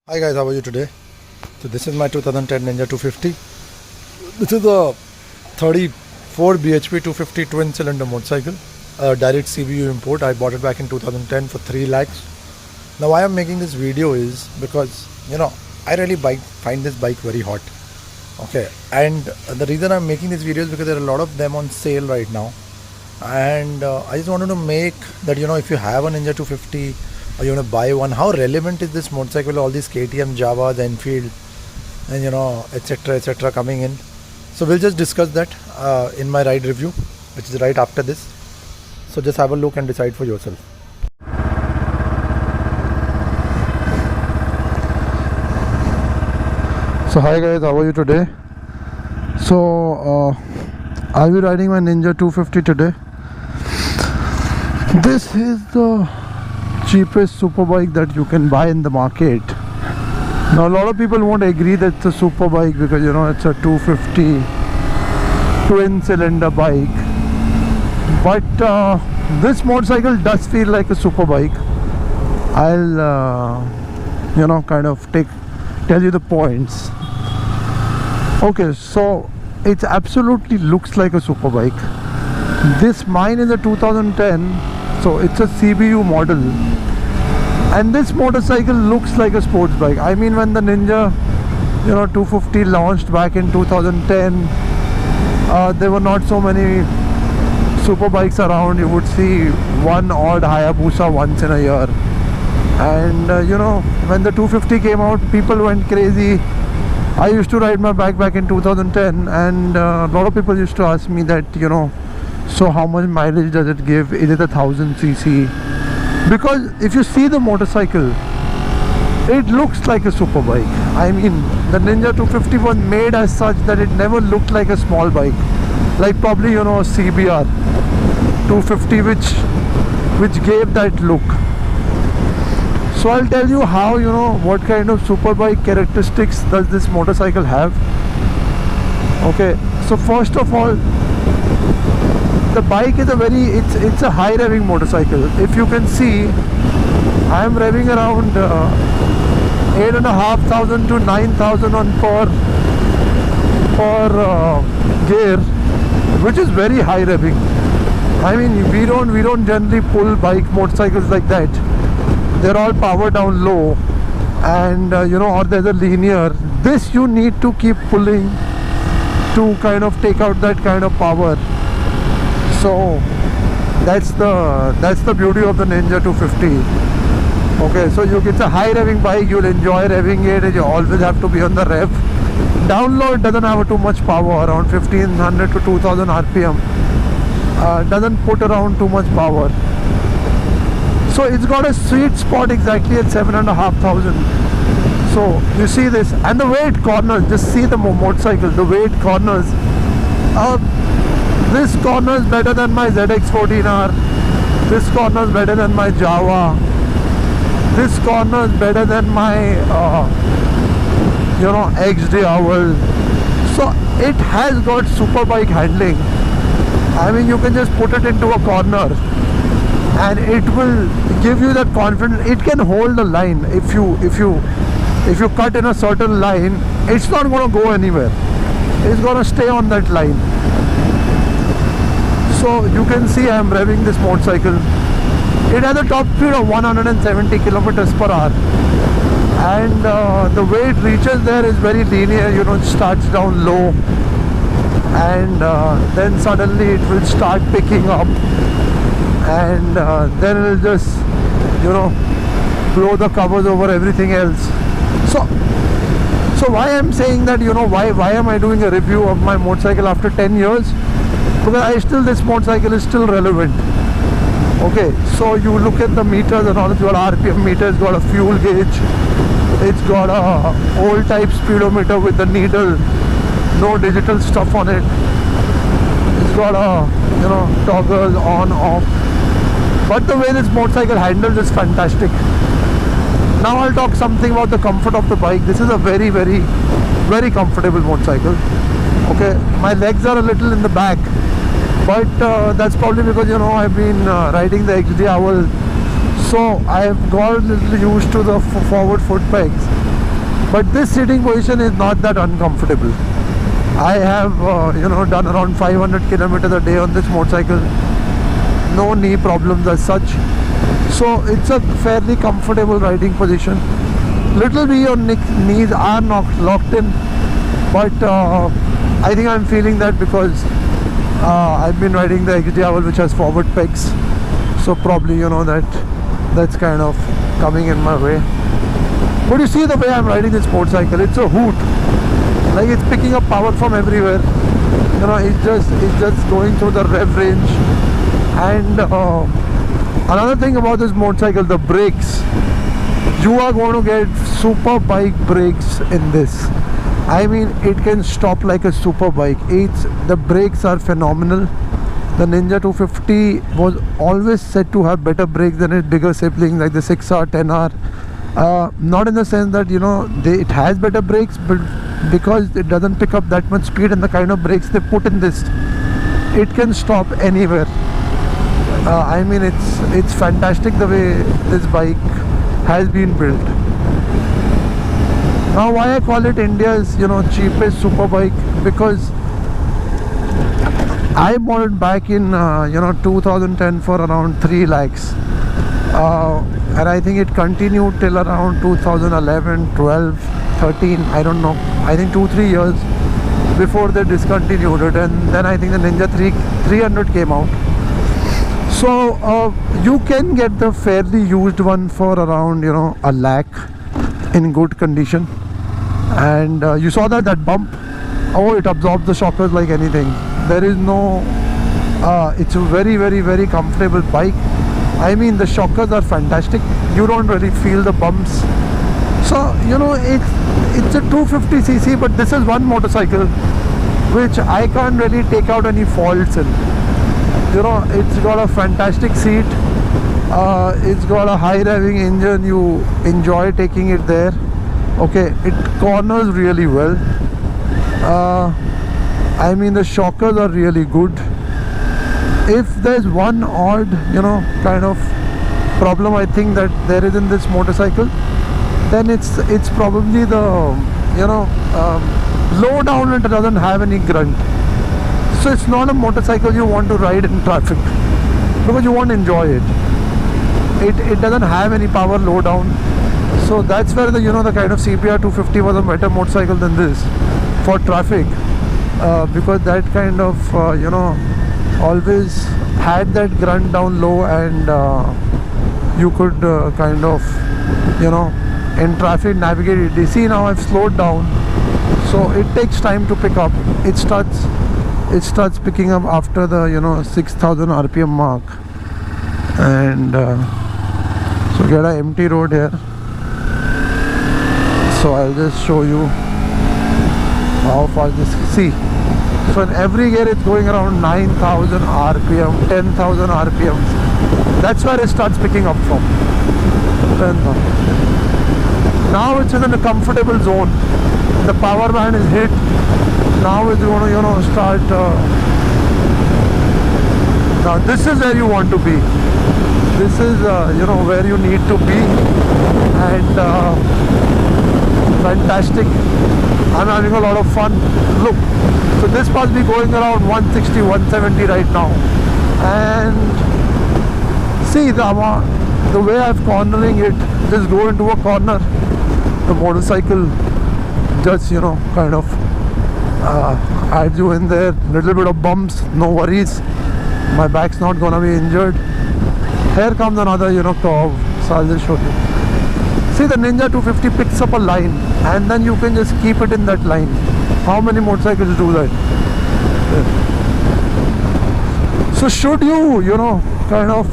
Hi guys, how are you today? So this is my 2010 Ninja 250. This is a 34 bhp 250 twin cylinder motorcycle, a direct CBU import. I bought it back in 2010 for 3 lakhs. Now why I'm making this video is because I really find this bike very hot. Okay, and the reason I'm making this video is because there are a lot of them on sale right now, and I just wanted to make that if you have a Ninja 250 or you want to buy one, how relevant is this motorcycle, all these KTM, Javas, Enfield, and etc coming in. So we'll just discuss that in my ride review, which is right after this. So just have a look and decide for yourself. So hi guys, how are you today? So I'll be riding my Ninja 250 today. This is the cheapest super bike that you can buy in the market. Now a lot of people won't agree that it's a super bike because it's a 250 twin cylinder bike, but this motorcycle does feel like a super bike. I'll kind of tell you the points. Okay, so it absolutely looks like a super bike. This mine is a 2010, so it's a CBU model, and this motorcycle looks like a sports bike. I mean, when the Ninja 250 launched back in 2010, there were not so many super bikes around. You would see one odd Hayabusa once in a year, and when the 250 came out, people went crazy. I used to ride my bike back in 2010, and a lot of people used to ask me that so how much mileage does it give? Is it 1000cc? Because if you see the motorcycle, it looks like a super bike. I mean, the Ninja 250 was made as such that it never looked like a small bike, like probably a CBR 250 which gave that look. So I'll tell you how, what kind of super bike characteristics does this motorcycle have. Okay, so first of all, the bike is it's a high revving motorcycle. If you can see, I am revving around 8,500 to 9,000 on per gear, which is very high revving. I mean, we don't generally pull motorcycles like that. They're all power down low, and or there's a linear. This you need to keep pulling to kind of take out that kind of power. So that's the beauty of the Ninja 250. Okay, so it's a high revving bike. You'll enjoy revving it, and you always have to be on the rev. Down low, it doesn't have too much power, around 1500 to 2000 RPM. Doesn't put around too much power. So it's got a sweet spot exactly at 7,500. So you see this, and the way it corners, just see the motorcycle, the way it corners. This corner is better than my ZX14R. This corner is better than my Java. This corner is better than my XD Owl. So it has got super bike handling. I mean, you can just put it into a corner and it will give you that confidence. It can hold the line. If you cut in a certain line, it's not going to go anywhere. It's going to stay on that line. So you can see I am revving this motorcycle. It has a top speed of 170 kilometers per hour, and the way it reaches there is very linear. It starts down low, and then suddenly it will start picking up, and then it will just blow the covers over everything else. So why I'm saying that, why am I doing a review of my motorcycle after 10 years? Because this motorcycle is still relevant. Okay, so you look at the meters and all. It's got RPM meter, it's got a fuel gauge, it's got a old type speedometer with the needle, no digital stuff on it. It's got a toggle on off. But the way this motorcycle handles is fantastic. Now I'll talk something about the comfort of the bike. This is a very, very, very comfortable motorcycle. Okay, my legs are a little in the back, but that's probably because I've been riding the XD Owl, so I've got a little used to the forward foot pegs. but this sitting position is not that uncomfortable. I have done around 500 kilometers a day on this motorcycle, no knee problems as such, so it's a fairly comfortable riding position. Little bit your knees are not locked in, but I think I'm feeling that because I've been riding the XDiavel, which has forward pegs, so probably that's kind of coming in my way. But you see the way I'm riding this motorcycle, it's a hoot. Like, it's picking up power from everywhere. It's just going through the rev range. And another thing about this motorcycle, the brakes. You are going to get super bike brakes in this. I mean, it can stop like a super bike. The brakes are phenomenal. The Ninja 250 was always said to have better brakes than its bigger siblings like the 6R, 10R. Not in the sense that it has better brakes, but because it doesn't pick up that much speed, and the kind of brakes they put in this, it can stop anywhere. I mean, it's fantastic the way this bike has been built. Now, why I call it India's cheapest super bike, because I bought it back in 2010 for around 3 lakhs, and I think it continued till around 2011, 12, 13, I don't know, I think 2-3 years before they discontinued it, and then I think the Ninja 300 came out. So you can get the fairly used one for around a lakh in good condition. And you saw that bump, oh, it absorbs the shockers like anything. There is no it's a very, very, very comfortable bike. I mean, the shockers are fantastic, you don't really feel the bumps. So it's a 250cc, but this is one motorcycle which I can't really take out any faults in. It's got a fantastic seat, it's got a high revving engine, you enjoy taking it there. Okay, it corners really well. I mean, the shockers are really good. If there's one odd kind of problem I think that there is in this motorcycle, then it's probably the low down. It doesn't have any grunt, so it's not a motorcycle you want to ride in traffic because you won't enjoy it. It doesn't have any power low down, so that's where the the kind of CBR 250 was a better motorcycle than this for traffic, because that kind of always had that grunt down low, and you could kind of in traffic navigate it. You see, now I've slowed down, so it takes time to pick up. It starts picking up after the 6,000 RPM mark. And so get an empty road here, so I'll just show you how fast this, see, so in every gear it's going around 9,000 RPM, 10,000 RPMs. That's where it starts picking up from. Now it's in a comfortable zone. The power band is hit. Now it's going to start. Now this is where you want to be. This is where you need to be, and fantastic. I'm having a lot of fun. Look, so this must be going around 160, 170 right now, and see the way I'm cornering it. Just go into a corner, the motorcycle just kind of adds you in there. Little bit of bumps, no worries, my back's not gonna be injured. Here comes another curve, so I'll just show you. See, the Ninja 250 picks up a line, and then you can just keep it in that line. How many motorcycles do that? So should you kind of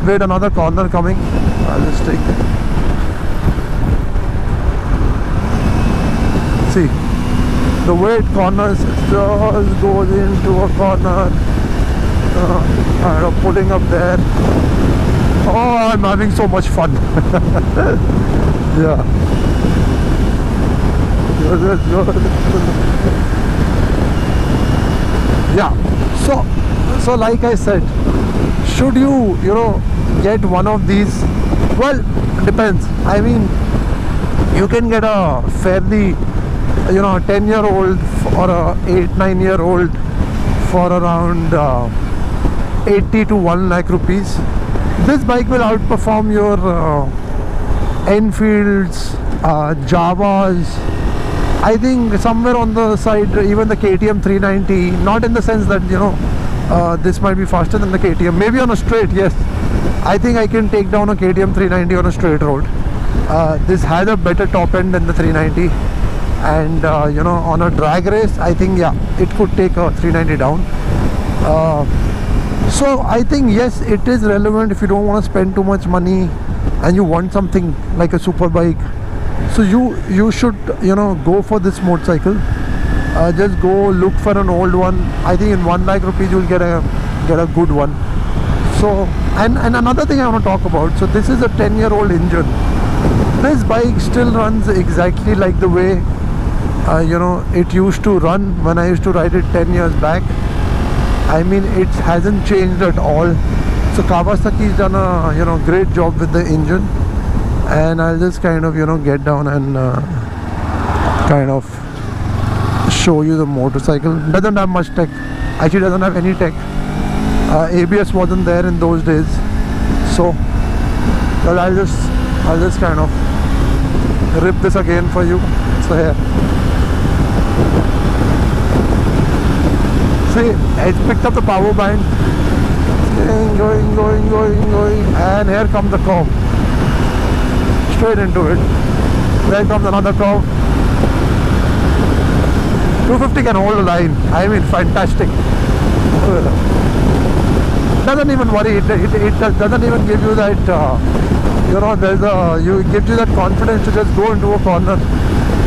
wait another corner coming, I'll just take it. See, the way it corners, it just goes into a corner, kind of pulling up there. Oh, I'm having so much fun. Yeah. Yeah. So like I said, should you get one of these? Well, depends. I mean, you can get a fairly, you know, 10-year-old or a 8-9-year-old for around 80 to 1 lakh rupees. This bike will outperform your Enfields, Javas. I think somewhere on the side, even the KTM 390. Not in the sense that, you know, this might be faster than the KTM. Maybe on a straight, yes. I think I can take down a KTM 390 on a straight road. This has a better top end than the 390, and you know, on a drag race, I think, yeah, it could take a 390 down. So I think, yes, it is relevant if you don't want to spend too much money and you want something like a super bike. So you should, you know, go for this motorcycle. Just go look for an old one. I think in 1 lakh rupees you'll get a good one. So, and another thing I want to talk about. So this is a 10-year-old engine. This bike still runs exactly like the way you know, it used to run when I used to ride it 10 years back. I mean, it hasn't changed at all. So Kawasaki's done a, you know, great job with the engine. And I'll just kind of, you know, get down and kind of show you the motorcycle. Doesn't have much tech. Actually doesn't have any tech. ABS wasn't there in those days. So, well, I'll just kind of rip this again for you. So here, see, it's picked up the power band. Going, and here comes the curve. Straight into it. There comes another curve. 250 can hold a line. I mean, fantastic. Doesn't even worry. It doesn't even give you that. You know, you gives you that confidence to just go into a corner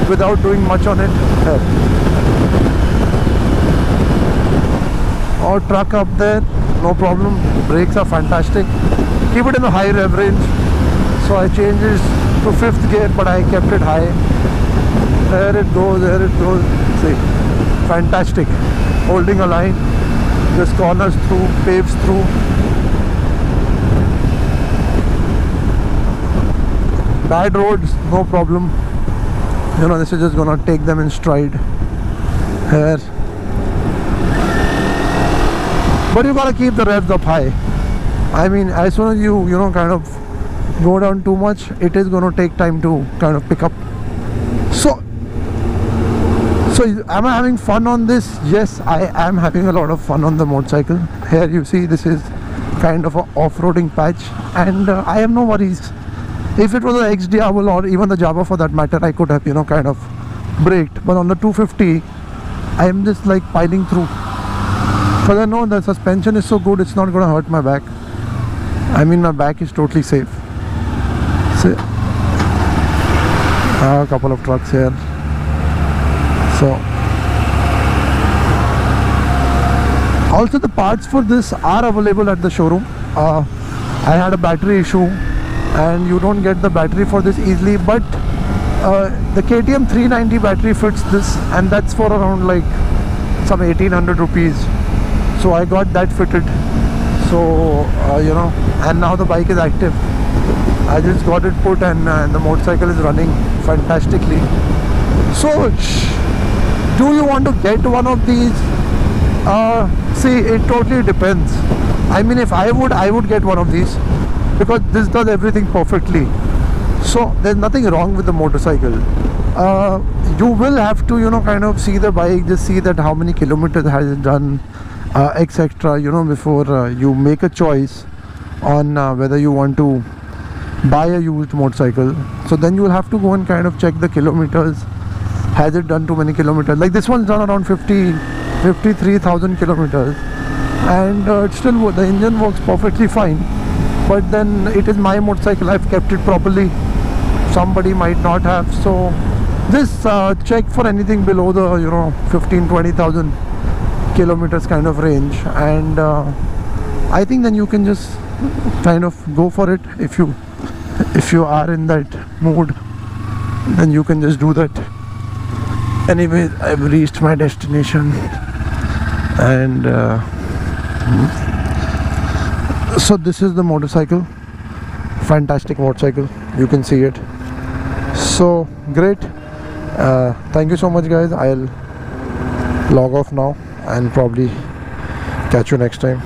without doing much on it. Or truck up there, no problem. Brakes are fantastic. Keep it in the high rev range. So I changed it to 5th gear, but I kept it high. There it goes, there it goes. See, fantastic. Holding a line, just corners through, paves through. Bad roads, no problem. You know, this is just gonna take them in stride. Here. But you gotta keep the revs up high. I mean, as soon as you know, kind of go down too much, it is gonna take time to kind of pick up. So am I having fun on this? Yes, I am having a lot of fun on the motorcycle. Here you see, this is kind of a off-roading patch, and I have no worries. If it was an XDiavel or even the Java for that matter, I could have, you know, kind of braked. But on the 250, I am just like piling through. Because I know the suspension is so good, it's not going to hurt my back. I mean, my back is totally safe. See, a couple of trucks here. So, also the parts for this are available at the showroom. I had a battery issue, and you don't get the battery for this easily, but the KTM 390 battery fits this, and that's for around like some 1800 rupees. So I got that fitted. So you know, and now the bike is active. I just got it put, and the motorcycle is running fantastically. So do you want to get one of these? See, it totally depends. I mean, if I would get one of these, because this does everything perfectly. So there's nothing wrong with the motorcycle. You will have to, you know, kind of see the bike, just see that how many kilometers has it done, etc., you know, before you make a choice on whether you want to buy a used motorcycle. So then you will have to go and kind of check the kilometers. Has it done too many kilometers? Like this one's done around 53,000 kilometers, and it's still, the engine works perfectly fine. But then it is my motorcycle, I've kept it properly. Somebody might not have. So just check for anything below the, you know, 15,000-20,000 kilometers kind of range, and I think then you can just kind of go for it. If you are in that mood, then you can just do that. Anyway, I've reached my destination, and so this is the motorcycle. Fantastic motorcycle, you can see it. So great. Thank you so much, guys. I'll log off now and probably catch you next time.